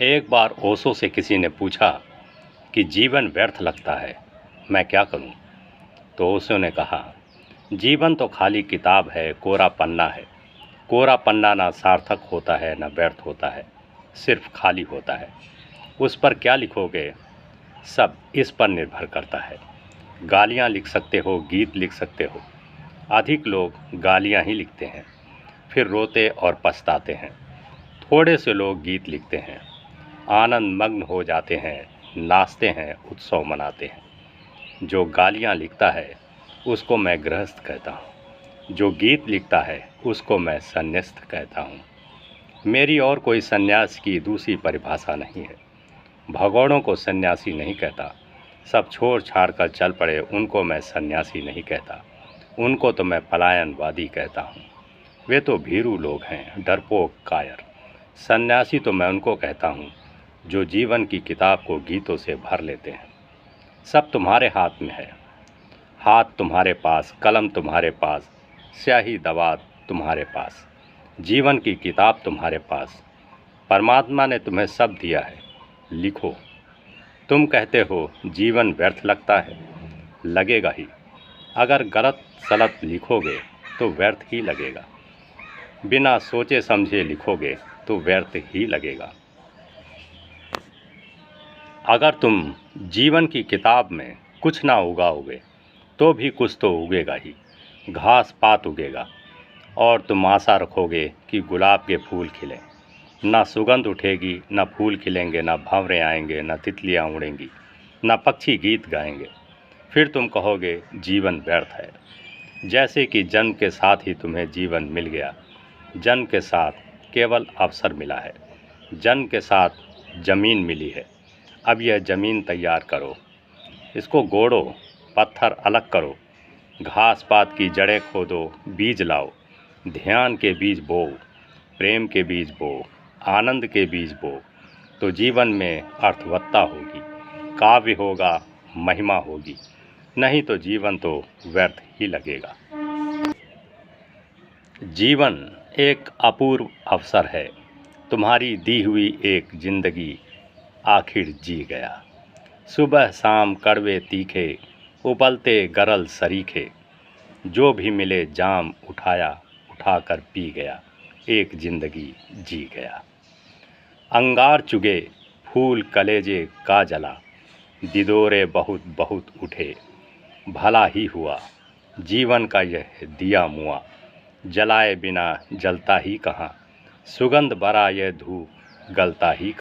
एक बार ओशो से किसी ने पूछा कि जीवन व्यर्थ लगता है, मैं क्या करूं? तो ओशो ने कहा, जीवन तो खाली किताब है, कोरा पन्ना है। कोरा पन्ना ना सार्थक होता है, ना व्यर्थ होता है, सिर्फ खाली होता है। उस पर क्या लिखोगे, सब इस पर निर्भर करता है। गालियां लिख सकते हो, गीत लिख सकते हो। अधिक लोग गालियां ही लिखते हैं, फिर रोते और पछताते हैं। थोड़े से लोग गीत लिखते हैं, आनंद मग्न हो जाते हैं, नाचते हैं, उत्सव मनाते हैं। जो गालियां लिखता है उसको मैं गृहस्थ कहता हूँ, जो गीत लिखता है उसको मैं संन्यास्त कहता हूँ। मेरी और कोई संन्यास की दूसरी परिभाषा नहीं है। भगोड़ों को सन्यासी नहीं कहता, सब छोड़ छाड़ कर चल पड़े उनको मैं सन्यासी नहीं कहता, उनको तो मैं पलायनवादी कहता हूँ। वे तो भीरू लोग हैं, डरपोक कायर। सन्यासी तो मैं उनको कहता हूँ जो जीवन की किताब को गीतों से भर लेते हैं। सब तुम्हारे हाथ में है, हाथ तुम्हारे पास, कलम तुम्हारे पास, स्याही दवात तुम्हारे पास, जीवन की किताब तुम्हारे पास। परमात्मा ने तुम्हें सब दिया है, लिखो। तुम कहते हो जीवन व्यर्थ लगता है, लगेगा ही। अगर गलत सलत लिखोगे तो व्यर्थ ही लगेगा। बिना सोचे समझे लिखोगे तो व्यर्थ ही लगेगा। अगर तुम जीवन की किताब में कुछ ना उगाओगे तो भी कुछ तो उगेगा ही, घास पात उगेगा। और तुम आशा रखोगे कि गुलाब के फूल खिलें, ना सुगंध उठेगी, ना फूल खिलेंगे, ना भंवरे आएंगे, ना तितलियां उड़ेंगी, ना पक्षी गीत गाएंगे। फिर तुम कहोगे जीवन व्यर्थ है। जैसे कि जन्म के साथ ही तुम्हें जीवन मिल गया, जन्म के साथ केवल अवसर मिला है, जन्म के साथ ज़मीन मिली है। अब यह ज़मीन तैयार करो, इसको गोड़ो, पत्थर अलग करो, घास पात की जड़ें खोदो, बीज लाओ। ध्यान के बीज बो, प्रेम के बीज बो, आनंद के बीज बो, तो जीवन में अर्थवत्ता होगी, काव्य होगा, महिमा होगी। नहीं तो जीवन तो व्यर्थ ही लगेगा। जीवन एक अपूर्व अवसर है, तुम्हारी दी हुई एक जिंदगी आखिर जी गया। सुबह शाम कड़वे तीखे, उबलते गरल सरीखे, जो भी मिले जाम उठाया, उठाकर पी गया, एक जिंदगी जी गया। अंगार चुगे, फूल कलेजे का जला, दिदोरे बहुत बहुत उठे, भला ही हुआ जीवन का यह दिया मुआ, जलाए बिना जलता ही कहाँ, सुगंध भरा यह धूप गलता ही